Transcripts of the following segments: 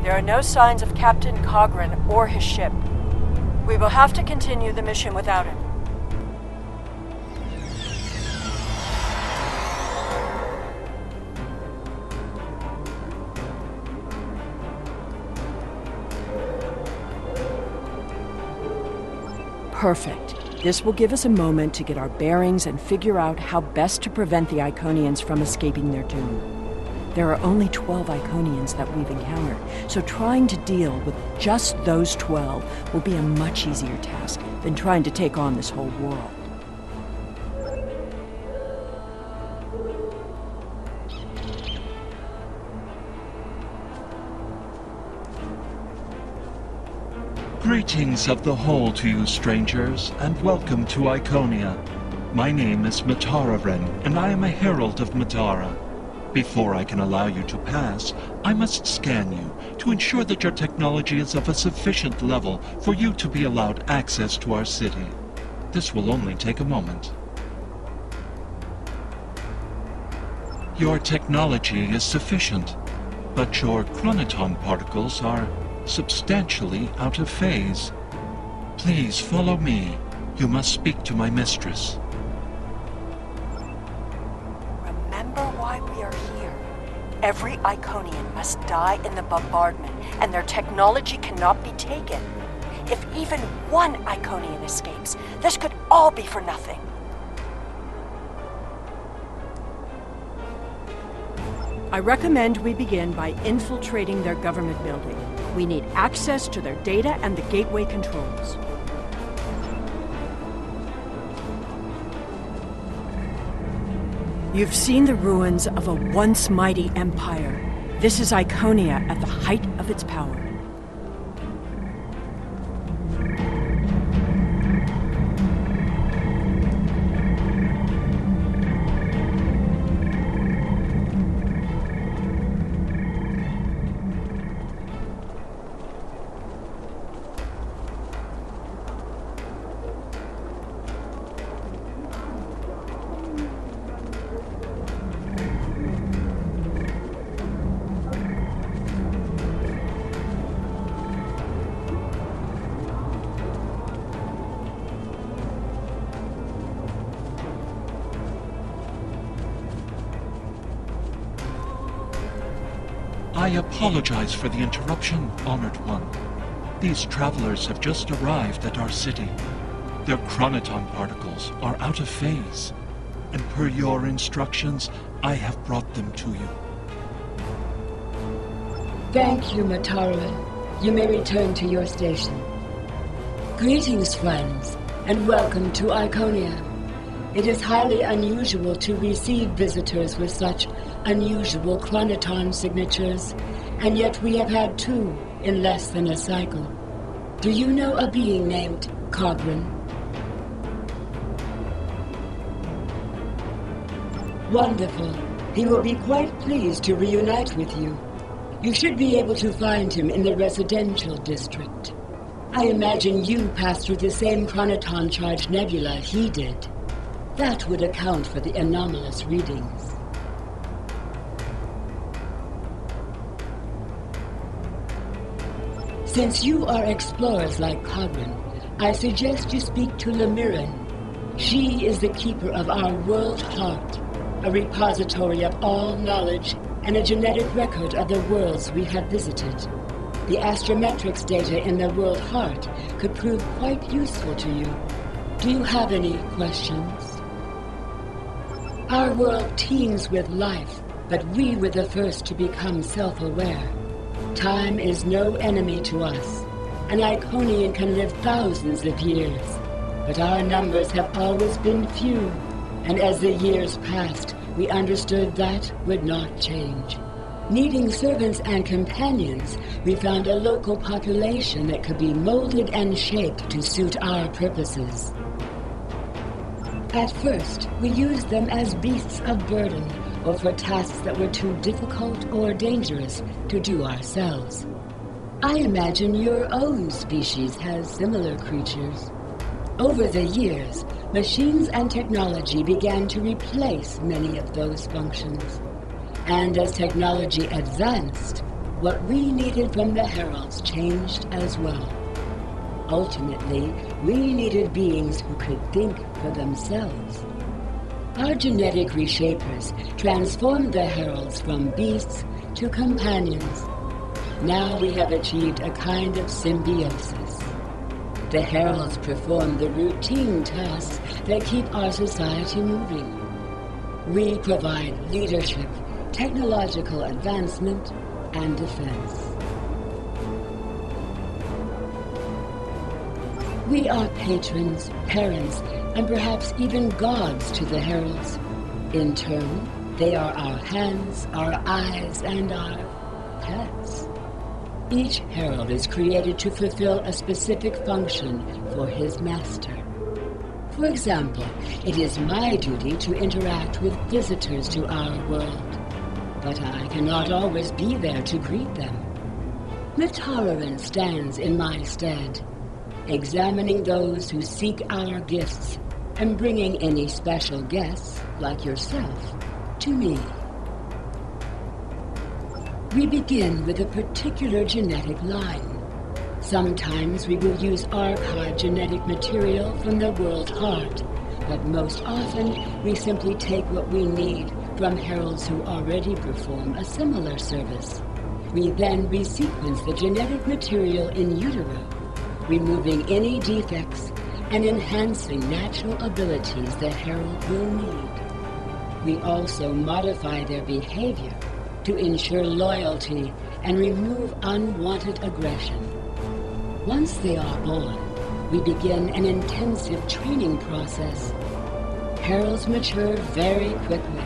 There are no signs of Captain Cogran or his ship. We will have to continue the mission without him. Perfect. This will give us a moment to get our bearings and figure out how best to prevent the Iconians from escaping their doom. There are only 12 Iconians that we've encountered, so trying to deal with just those 12 will be a much easier task than trying to take on this whole world. Greetings of the whole to you, strangers, and welcome to Iconia. My name is Matararen, and I am a herald of Matara. Before I can allow you to pass, I must scan you to ensure that your technology is of a sufficient level for you to be allowed access to our city. This will only take a moment. Your technology is sufficient, but your chronoton particles are substantially out of phase. Please follow me. You must speak to my mistress. Remember why we are here. Every Iconian must die in the bombardment, and their technology cannot be taken. If even one Iconian escapes, this could all be for nothing. I recommend we begin by infiltrating their government building. We need access to their data and the gateway controls. You've seen the ruins of a once mighty empire. This is Iconia at the height of its power. I apologize for the interruption, Honored One. These travelers have just arrived at our city. Their chronoton particles are out of phase, and per your instructions, I have brought them to you. Thank you, Matara. You may return to your station. Greetings, friends, and welcome to Iconia. It is highly unusual to receive visitors with such unusual chronoton signatures, and yet we have had 2 in less than a cycle. Do you know a being named Cogran? Wonderful. He will be quite pleased to reunite with you. You should be able to find him in the residential district. I imagine you passed through the same chronoton-charged nebula he did. That would account for the anomalous readings. Since you are explorers like Cogran, I suggest you speak to Lemirin. She is the keeper of our world heart, a repository of all knowledge and a genetic record of the worlds we have visited. The astrometrics data in the world heart could prove quite useful to you. Do you have any questions? Our world teems with life, but we were the first to become self-aware. Time is no enemy to us. An Iconian can live thousands of years, but our numbers have always been few, and as the years passed, we understood that would not change. Needing servants and companions, we found a local population that could be molded and shaped to suit our purposes. At first, we used them as beasts of burden, or for tasks that were too difficult or dangerous to do ourselves. I imagine your own species has similar creatures. Over the years, machines and technology began to replace many of those functions. And as technology advanced, what we needed from the Heralds changed as well. Ultimately, we needed beings who could think for themselves. Our genetic reshapers transformed the Heralds from beasts to companions. Now we have achieved a kind of symbiosis. The Heralds perform the routine tasks that keep our society moving. We provide leadership, technological advancement, and defense. We are patrons, parents, and perhaps even gods to the Heralds. In turn, they are our hands, our eyes, and our pets. Each Herald is created to fulfill a specific function for his master. For example, it is my duty to interact with visitors to our world, but I cannot always be there to greet them. Mitararan stands in my stead, examining those who seek our gifts and bringing any special guests, like yourself, to me. We begin with a particular genetic line. Sometimes we will use archived genetic material from the world heart, but most often we simply take what we need from heralds who already perform a similar service. We then resequence the genetic material in utero, removing any defects and enhancing natural abilities the herald will need. We also modify their behavior to ensure loyalty and remove unwanted aggression. Once they are born, we begin an intensive training process. Heralds mature very quickly,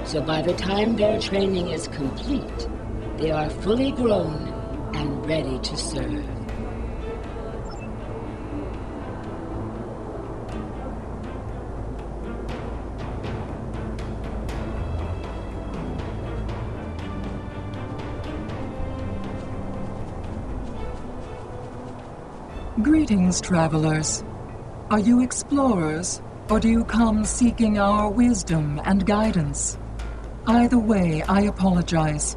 so by the time their training is complete, they are fully grown and ready to serve. Greetings, travelers. Are you explorers, or do you come seeking our wisdom and guidance? Either way, I apologize.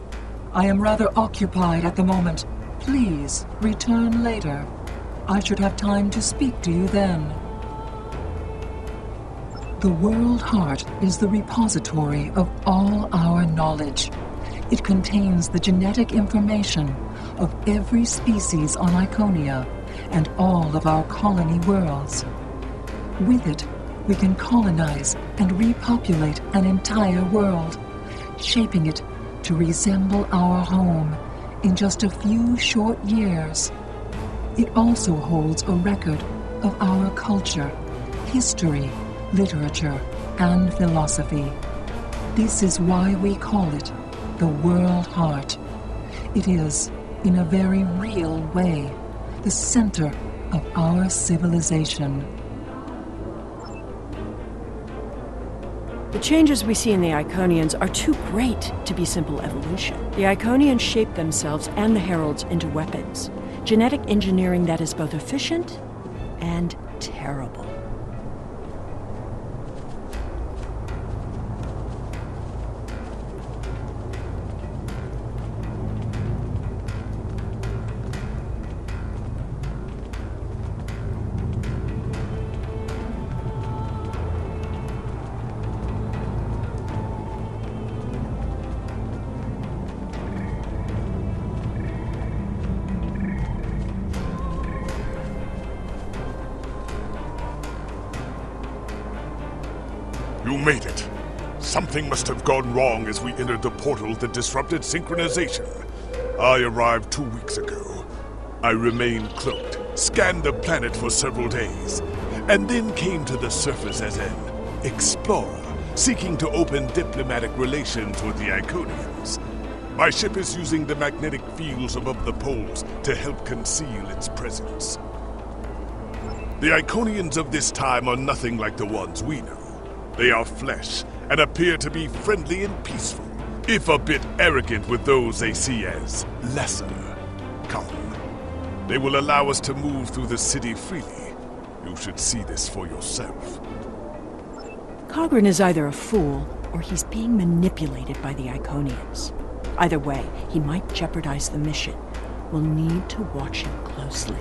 I am rather occupied at the moment. Please return later. I should have time to speak to you then. The World Heart is the repository of all our knowledge. It contains the genetic information of every species on Iconia and all of our colony worlds. With it, we can colonize and repopulate an entire world, shaping it to resemble our home in just a few short years. It also holds a record of our culture, history, literature, and philosophy. This is why we call it the World Heart. It is, in a very real way, the center of our civilization. The changes we see in the Iconians are too great to be simple evolution. The Iconians shape themselves and the Heralds into weapons. Genetic engineering that is both efficient and terrible. You made it. Something must have gone wrong as we entered the portal that disrupted synchronization. I arrived 2 weeks ago. I remained cloaked, scanned the planet for several days, and then came to the surface as an explorer, seeking to open diplomatic relations with the Iconians. My ship is using the magnetic fields above the poles to help conceal its presence. The Iconians of this time are nothing like the ones we know. They are flesh, and appear to be friendly and peaceful, if a bit arrogant with those they see as lesser. Come. They will allow us to move through the city freely. You should see this for yourself. Cogran is either a fool, or he's being manipulated by the Iconians. Either way, he might jeopardize the mission. We'll need to watch him closely.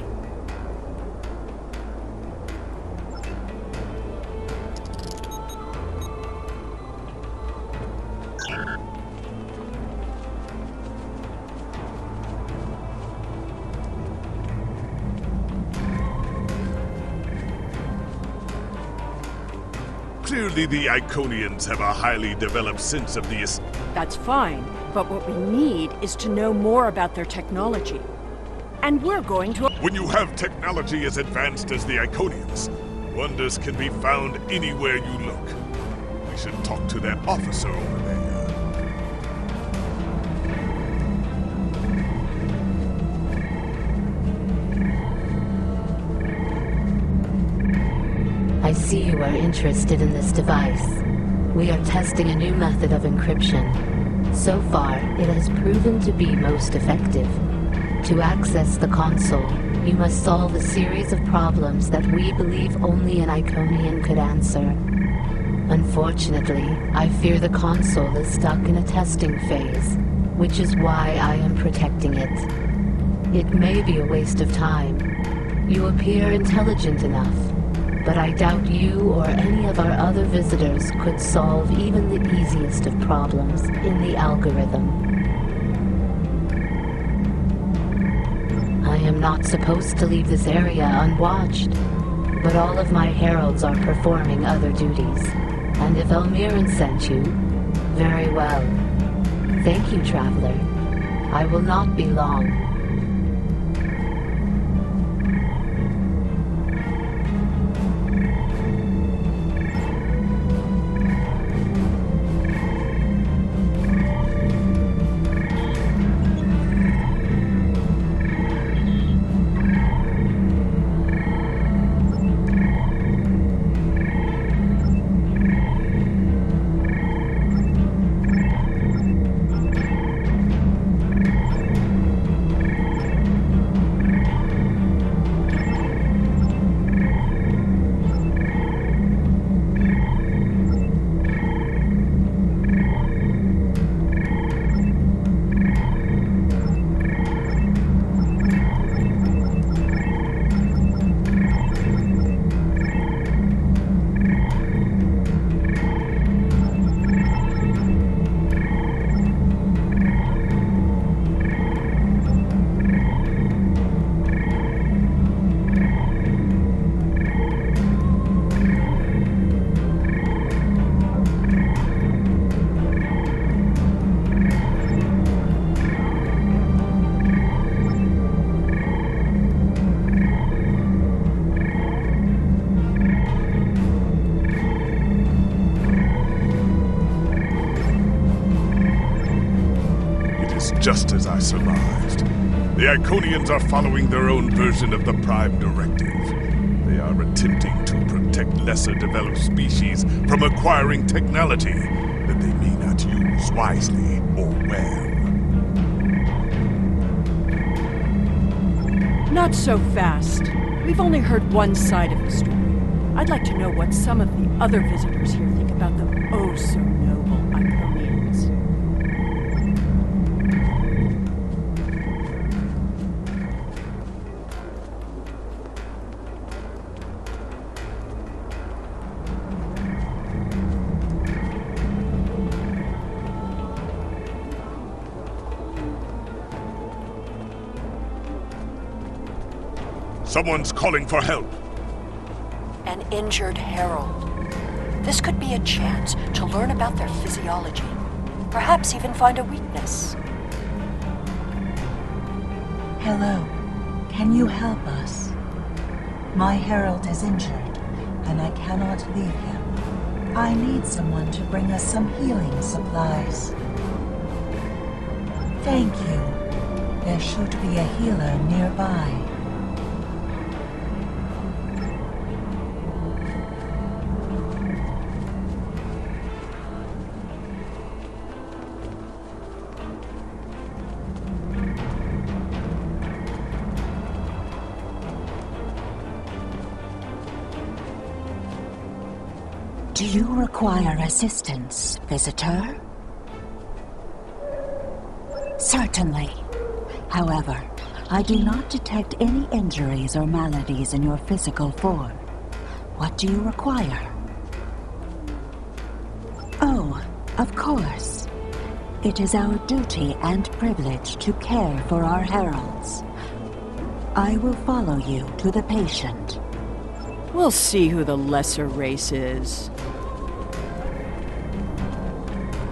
Clearly the Iconians have a highly developed sense of the That's fine, but what we need is to know more about their technology. And we're going to... When you have technology as advanced as the Iconians, wonders can be found anywhere you look. We should talk to that officer over there. I see you are interested in this device. We are testing a new method of encryption. So far, it has proven to be most effective. To access the console, you must solve a series of problems that we believe only an Iconian could answer. Unfortunately, I fear the console is stuck in a testing phase, which is why I am protecting it. It may be a waste of time. You appear intelligent enough, but I doubt you or any of our other visitors could solve even the easiest of problems in the algorithm. I am not supposed to leave this area unwatched, but all of my heralds are performing other duties, and if Elmiran sent you, very well. Thank you, Traveler. I will not be long. Just as I surmised. The Iconians are following their own version of the Prime Directive. They are attempting to protect lesser developed species from acquiring technology that they may not use wisely or well. Not so fast. We've only heard one side of the story. I'd like to know what some of the other visitors here think about the oh-so-noble Iconians. Someone's calling for help. An injured herald. This could be a chance to learn about their physiology. Perhaps even find a weakness. Hello. Can you help us? My herald is injured, and I cannot leave him. I need someone to bring us some healing supplies. Thank you. There should be a healer nearby. Do you require assistance, visitor? Certainly. However, I do not detect any injuries or maladies in your physical form. What do you require? Oh, of course. It is our duty and privilege to care for our heralds. I will follow you to the patient. We'll see who the lesser race is.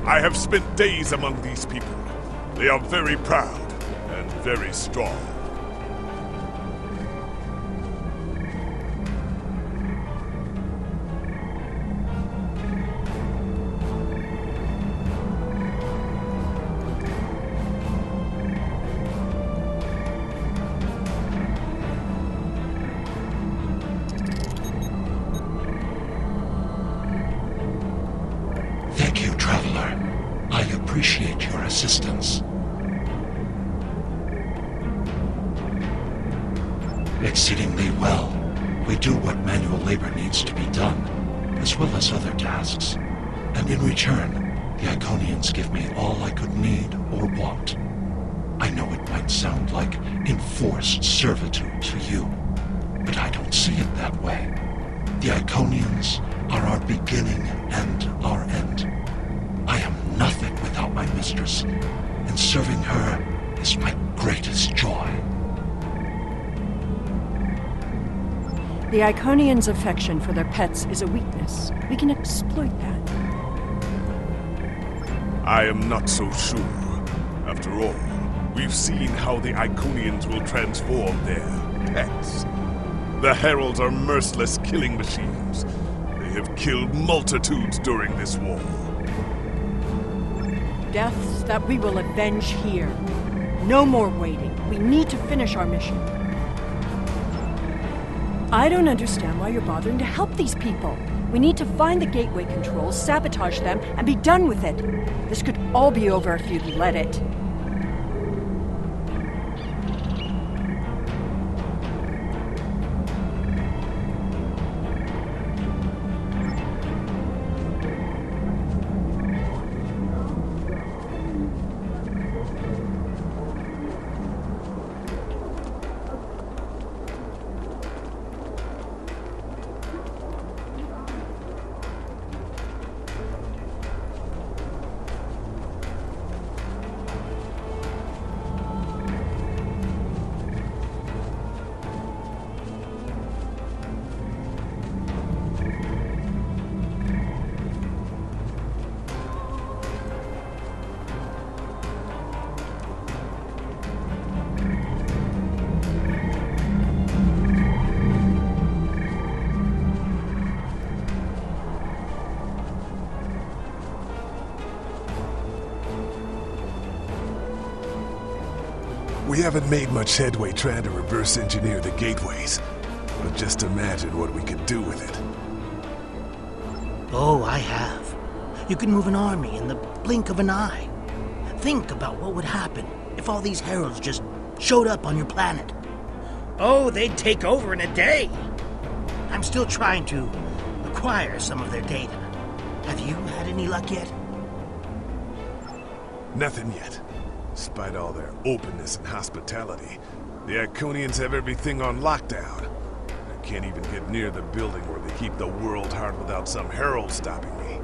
I have spent days among these people. They are very proud and very strong. Thank you, Traveler. I appreciate your assistance. Exceedingly well. We do what manual labor needs to be done, as well as other tasks. And in return, the Iconians give me all I could need or want. I know it might sound like enforced servitude to you, but I don't see it that way. The Iconians are our beginning and our end. I am nothing without my mistress, and serving her is my greatest joy. The Iconians' affection for their pets is a weakness. We can exploit that. I am not so sure. After all, we've seen how the Iconians will transform their pets. The Heralds are merciless killing machines. They have killed multitudes during this war. Deaths that we will avenge here. No more waiting. We need to finish our mission. I don't understand why you're bothering to help these people. We need to find the gateway controls, sabotage them, and be done with it. This could all be over if you'd let it. We haven't made much headway trying to reverse engineer the gateways, but just imagine what we could do with it. Oh, I have. You can move an army in the blink of an eye. Think about what would happen if all these heralds just showed up on your planet. Oh, they'd take over in a day. I'm still trying to acquire some of their data. Have you had any luck yet? Nothing yet. Despite all their openness and hospitality, the Iconians have everything on lockdown. I can't even get near the building where they keep the World Heart without some herald stopping me.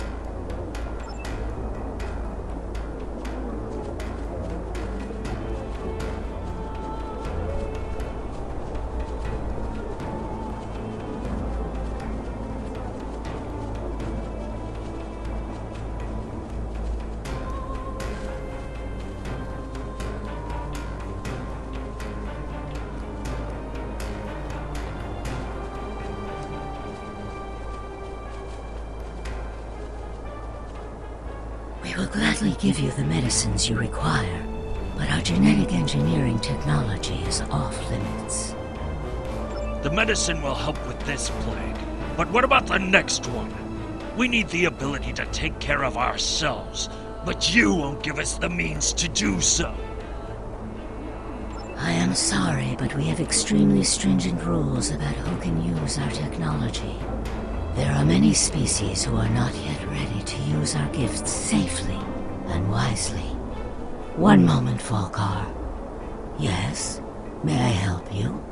We will gladly give you the medicines you require, but our genetic engineering technology is off limits. The medicine will help with this plague, but what about the next one? We need the ability to take care of ourselves, but you won't give us the means to do so. I am sorry, but we have extremely stringent rules about who can use our technology. There are many species who are not yet ready to use our gifts safely and wisely. One moment, Falkar. Yes? May I help you?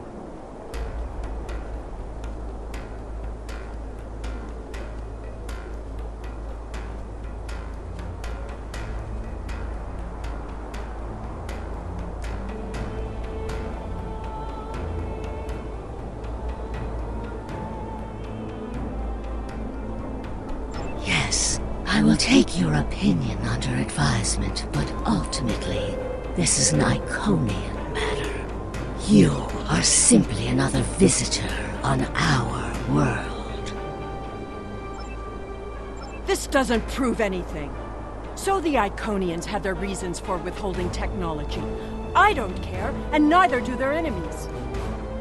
Yes, I will take your opinion under advisement, but ultimately, this is an Iconian matter. You are simply another visitor on our world. This doesn't prove anything. So the Iconians had their reasons for withholding technology. I don't care, and neither do their enemies.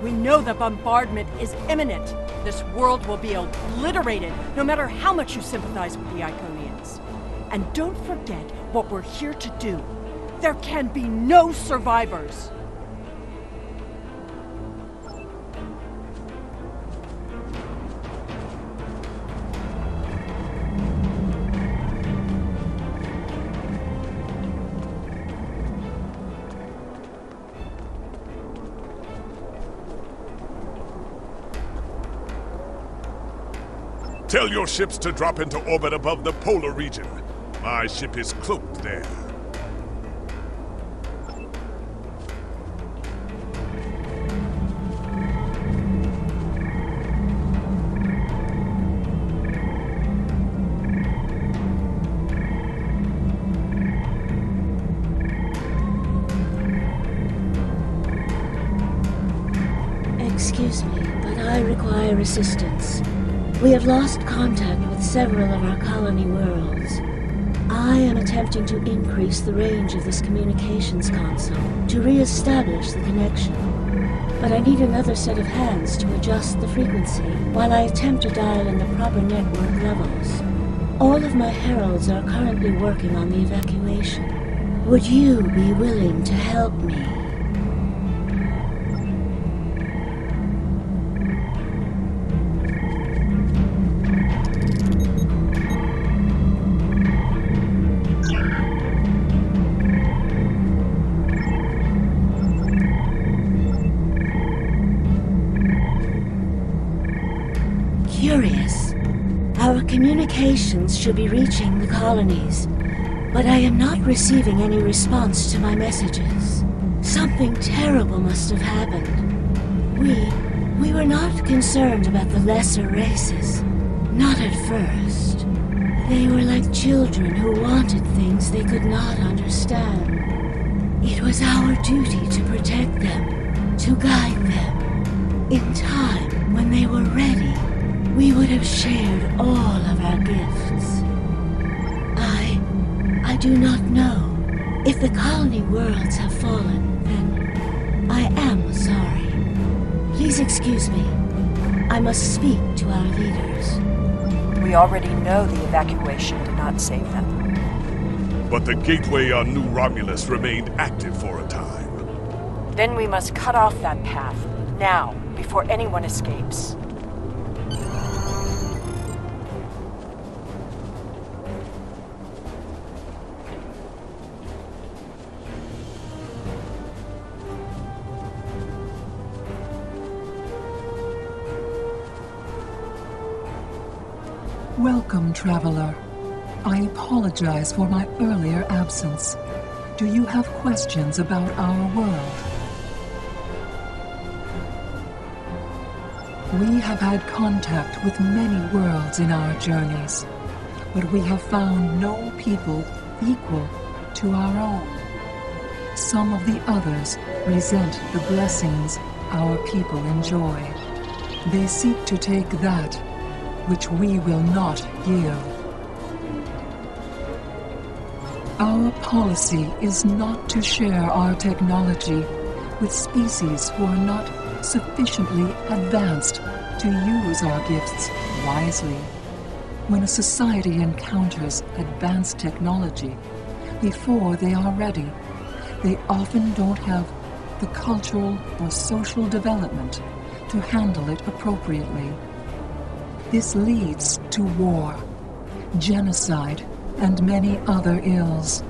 We know the bombardment is imminent. This world will be obliterated, no matter how much you sympathize with the Iconians. And don't forget what we're here to do. There can be no survivors. Tell your ships to drop into orbit above the polar region. My ship is cloaked there. Excuse me, but I require assistance. We have lost contact with several of our colony worlds. I am attempting to increase the range of this communications console to re-establish the connection. But I need another set of hands to adjust the frequency while I attempt to dial in the proper network levels. All of my heralds are currently working on the evacuation. Would you be willing to help me? Curious. Our communications should be reaching the colonies, but I am not receiving any response to my messages. Something terrible must have happened. We were not concerned about the lesser races. Not at first. They were like children who wanted things they could not understand. It was our duty to protect them, to guide them. In time, when they were ready, we would have shared all of our gifts. I do not know. If the colony worlds have fallen, then I am sorry. Please excuse me. I must speak to our leaders. We already know the evacuation did not save them. But the gateway on New Romulus remained active for a time. Then we must cut off that path, now, before anyone escapes. Welcome, traveler. I apologize for my earlier absence. Do you have questions about our world? We have had contact with many worlds in our journeys, but we have found no people equal to our own. Some of the others resent the blessings our people enjoy. They seek to take that which we will not give. Our policy is not to share our technology with species who are not sufficiently advanced to use our gifts wisely. When a society encounters advanced technology, before they are ready, they often don't have the cultural or social development to handle it appropriately. This leads to war, genocide, and many other ills.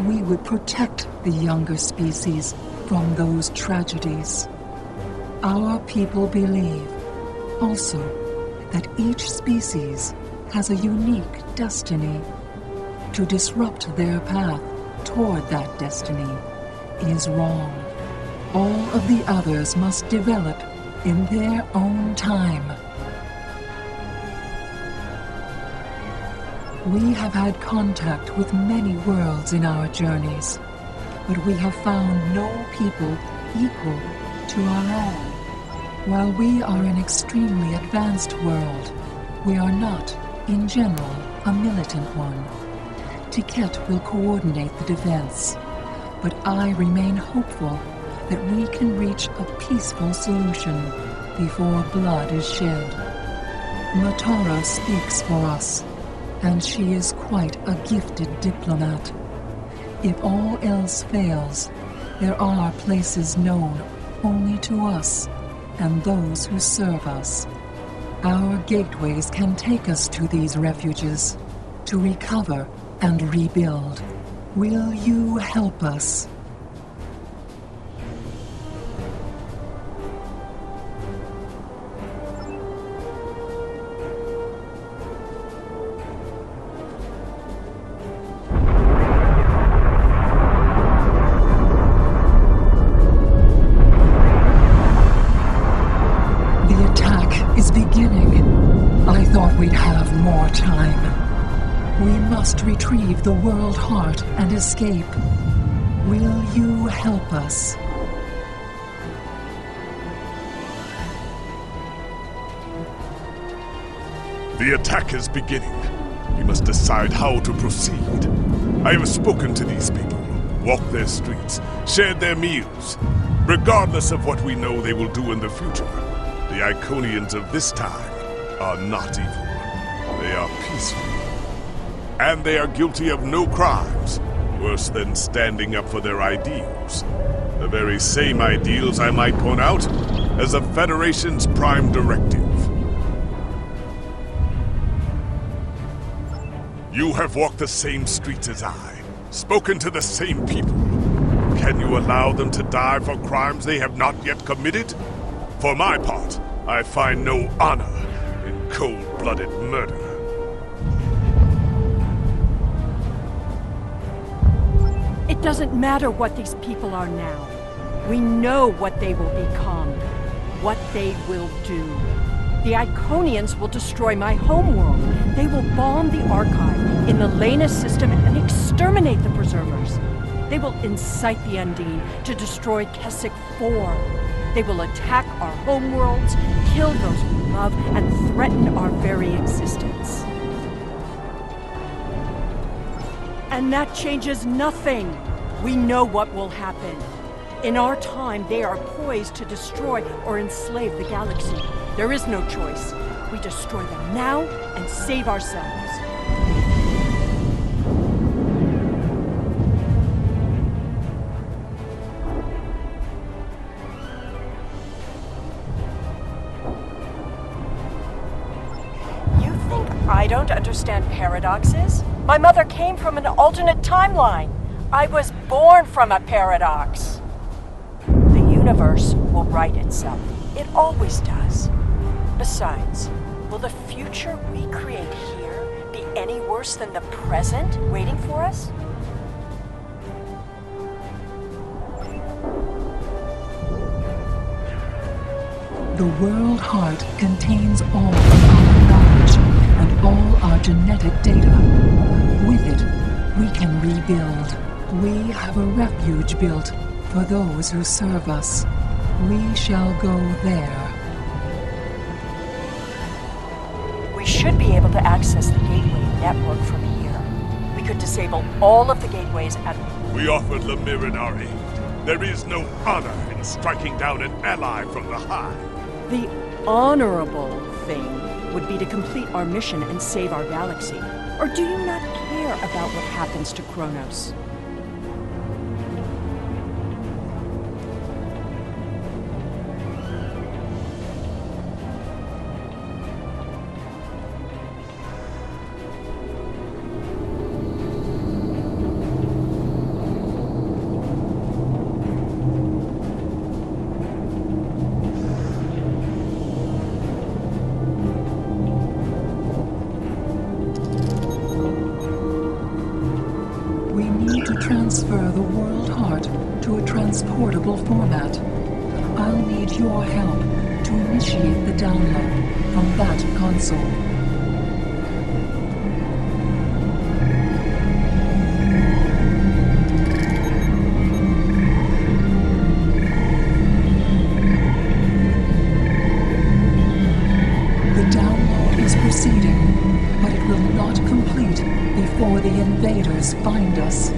we would protect the younger species from those tragedies. Our people believe also that each species has a unique destiny. To disrupt their path toward that destiny is wrong. All of the others must develop in their own time. We have had contact with many worlds in our journeys, but we have found no people equal to our own. While we are an extremely advanced world, we are not, in general, a militant one. Tiket will coordinate the defense, but I remain hopeful that we can reach a peaceful solution before blood is shed. Matara speaks for us, and she is quite a gifted diplomat. If all else fails, there are places known only to us and those who serve us. Our gateways can take us to these refuges, to recover and rebuild. Will you help us? The attack is beginning. I thought we'd have more time. We must retrieve the World Heart and escape. Will you help us? The attack is beginning. We must decide how to proceed. I have spoken to these people, walked their streets, shared their meals. Regardless of what we know they will do in the future, the Iconians of this time are not evil. They are peaceful. And they are guilty of no crimes, worse than standing up for their ideals. The very same ideals, I might point out, as the Federation's prime directive. You have walked the same streets as I, spoken to the same people. Can you allow them to die for crimes they have not yet committed? For my part, I find no honor in cold-blooded murder. It doesn't matter what these people are now. We know what they will become, what they will do. The Iconians will destroy my homeworld. They will bomb the Archive in the Lena system and exterminate the Preservers. They will incite the Undine to destroy Keswick 4. They will attack our homeworlds, kill those we love, and threaten our very existence. And that changes nothing. We know what will happen. In our time, they are poised to destroy or enslave the galaxy. There is no choice. We destroy them now and save ourselves. You think I don't understand paradoxes? My mother came from an alternate timeline. I was born from a paradox. The universe will right itself. It always does. Besides, will the future we create here be any worse than the present waiting for us? The World Heart contains all of our knowledge and all our genetic data. With it, we can rebuild. We have a refuge built for those who serve us. We shall go there. We should be able to access the gateway network from here. We could disable all of the gateways at... We offered Lemirin our aid. There is no honor in striking down an ally from the Hive. The honorable thing would be to complete our mission and save our galaxy. Or do you not care about what happens to Kronos? portable format. I'll need your help to initiate the download from that console. The download is proceeding, but it will not complete before the invaders find us.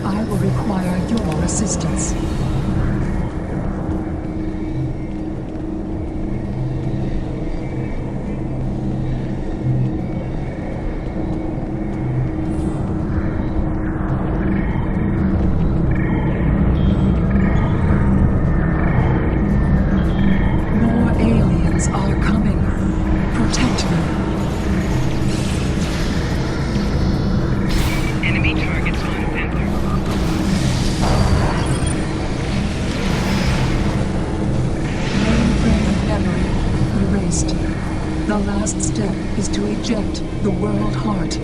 I will require your assistance. More aliens are coming. Protect me. Enemy targets on Panther. Mainframe memory erased. The last step is to eject the World Heart.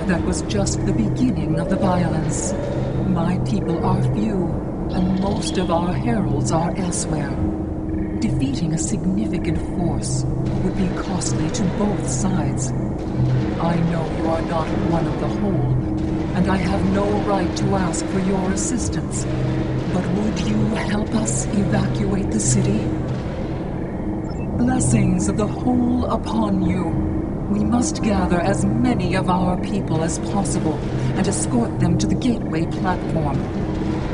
That was just the beginning of the violence. My people are few, and most of our heralds are elsewhere. Defeating a significant force would be costly to both sides. I know you are not one of the whole, and I have no right to ask for your assistance. But would you help us evacuate the city? Blessings of the whole upon you. We must gather as many of our people as possible and escort them to the gateway platform.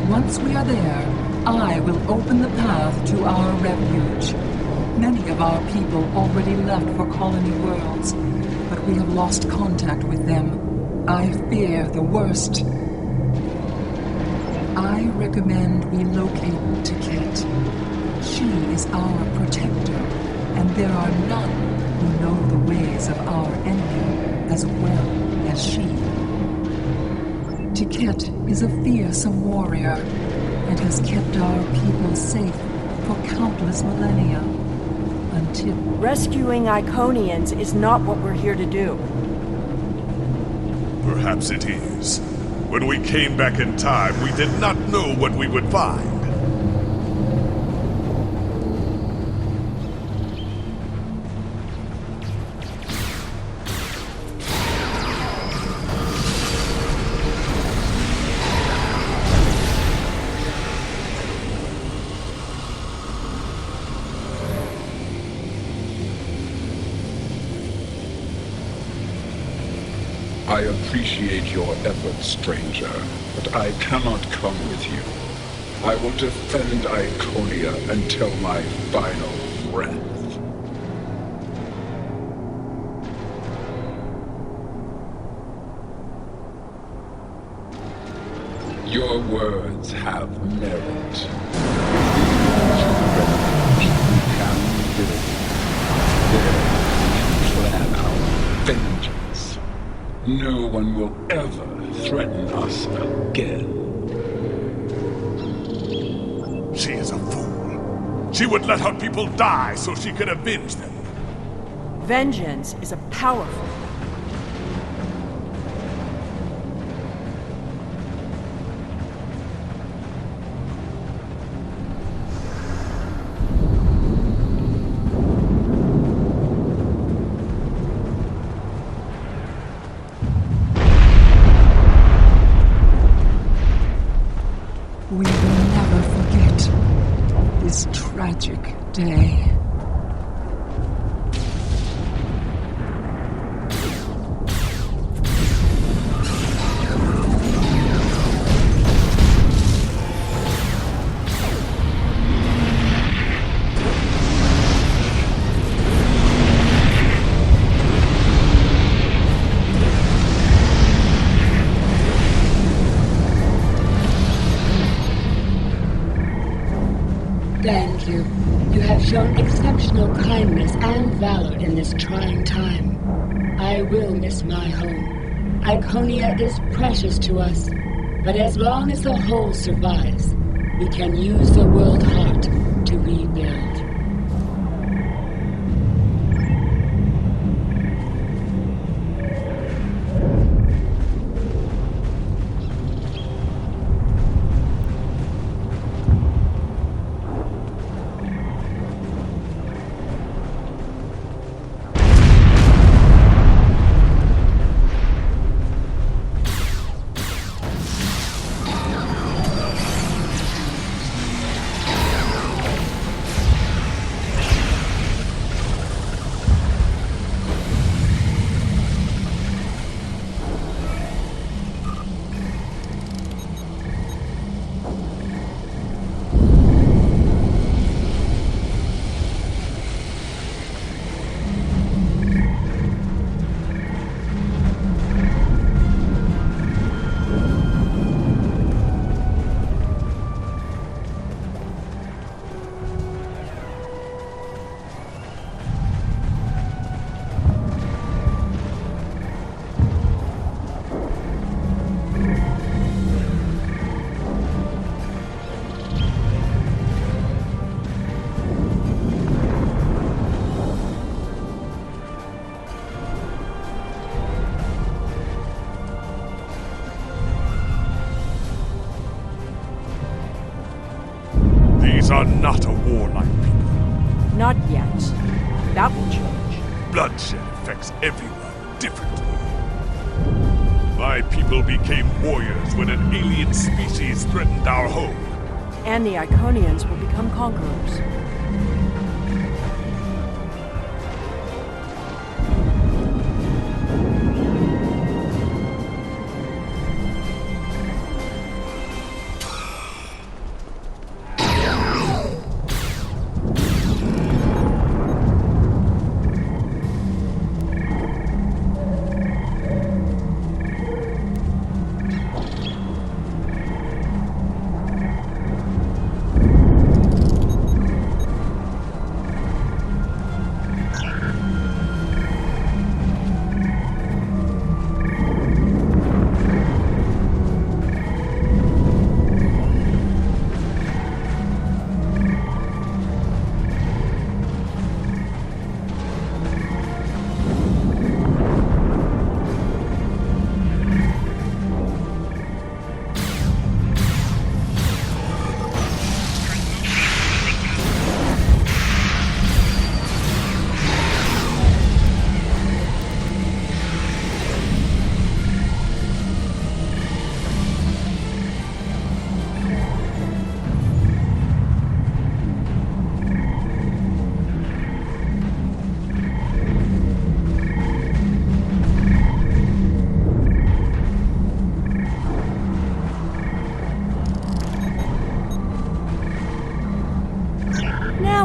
Once we are there, I will open the path to our refuge. Many of our people already left for Colony Worlds, but we have lost contact with them. I fear the worst. I recommend we locate Tiket. She is our protector, and there are none who know the ways of our enemy as well as she. Tiket is a fearsome warrior and has kept our people safe for countless millennia until... Rescuing Iconians is not what we're here to do. Perhaps it is. When we came back in time, we did not know what we would find. I appreciate your efforts, stranger, but I cannot come with you. I will defend Iconia until my final breath. Your words have merit. We can build. There we can plan our vengeance. No one will ever threaten us again. She is a fool. She would let her people die so she could avenge them. Vengeance is a powerful. We will never forget this tragic day. Thank you. You have shown exceptional kindness and valor in this trying time. I will miss my home. Iconia is precious to us, but as long as the whole survives, we can use the world heart to rebuild. These are not a warlike people. Not yet. That will change. Bloodshed affects everyone differently. My people became warriors when an alien species threatened our home. And the Iconians will become conquerors.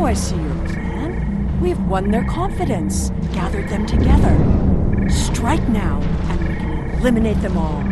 I see your plan. We've won their confidence, gathered them together. Strike now, and we can eliminate them all.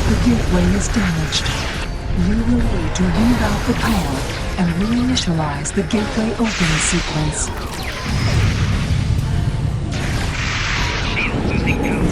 The gateway is damaged. You will need to reroute the power and reinitialize the gateway opening sequence. Shield losing power.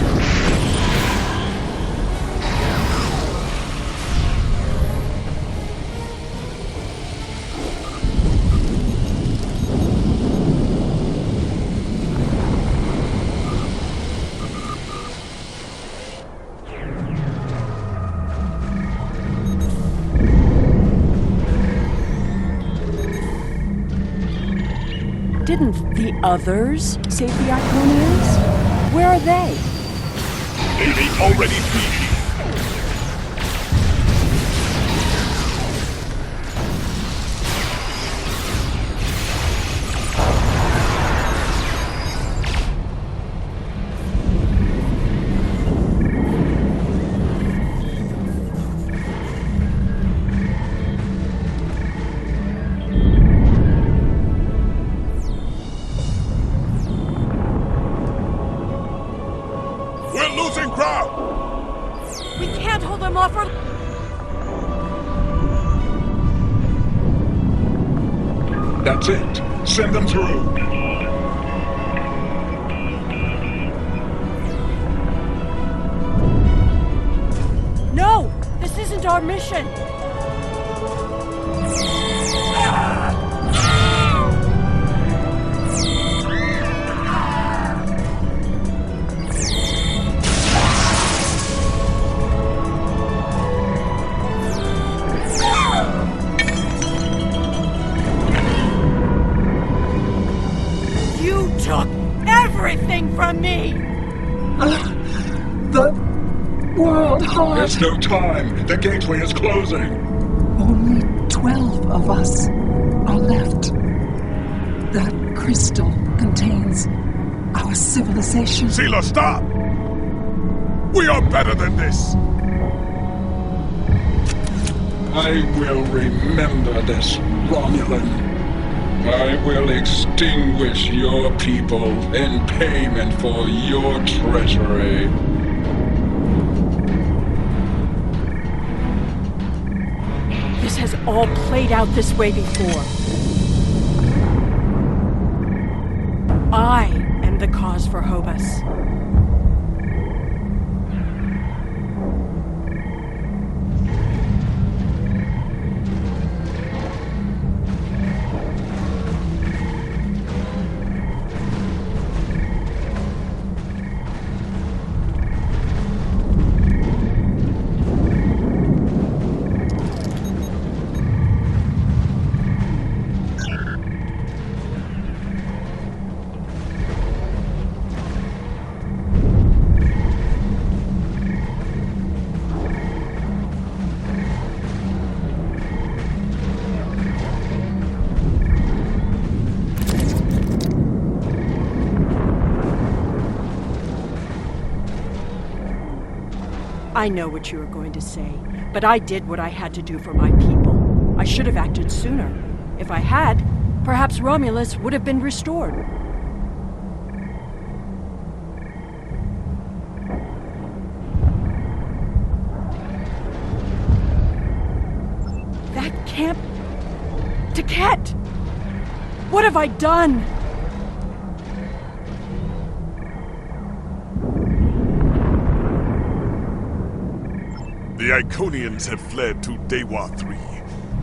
Didn't the others save the Iconians? Where are they? They may already be here. Losing ground! We can't hold them off. That's it. Send them through. No! This isn't our mission! Took everything from me! The World Heart! There's no time. The gateway is closing. Only 12 of us are left. That crystal contains our civilization. Seela, stop! We are better than this! I will remember this, Romulan. I will extinguish your people in payment for your treachery. This has all played out this way before. I am the cause for Hobus. I know what you are going to say, but I did what I had to do for my people. I should have acted sooner. If I had, perhaps Romulus would have been restored. That camp... Taket! What have I done? The Iconians have fled to Dewa 3,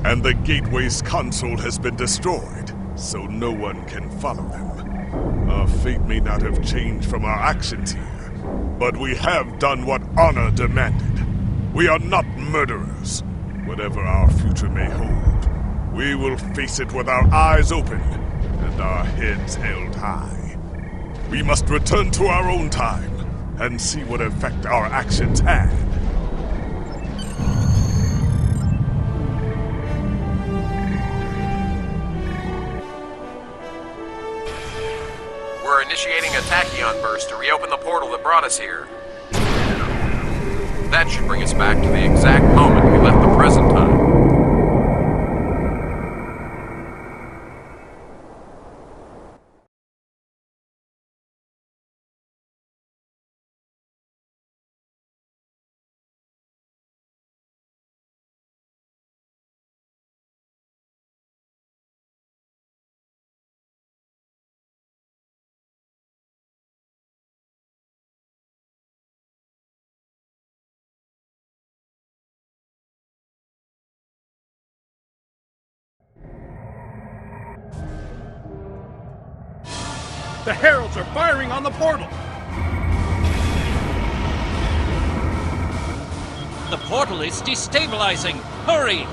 and the Gateway's console has been destroyed, so no one can follow them. Our fate may not have changed from our actions here, but we have done what honor demanded. We are not murderers. Whatever our future may hold, we will face it with our eyes open and our heads held high. We must return to our own time and see what effect our actions had. We're initiating a tachyon burst to reopen the portal that brought us here. That should bring us back to the exact moment we left the present time. The Heralds are firing on the portal! The portal is destabilizing! Hurry!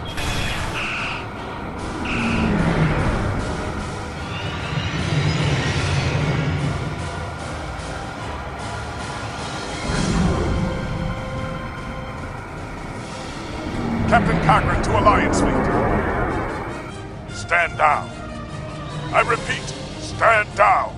Captain Cochran to Alliance Fleet. Stand down. I repeat, stand down.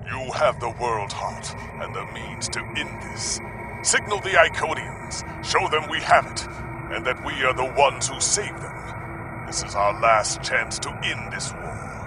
You have the World Heart and the means to end this. Signal the Iconians, show them we have it, and that we are the ones who save them. This is our last chance to end this war.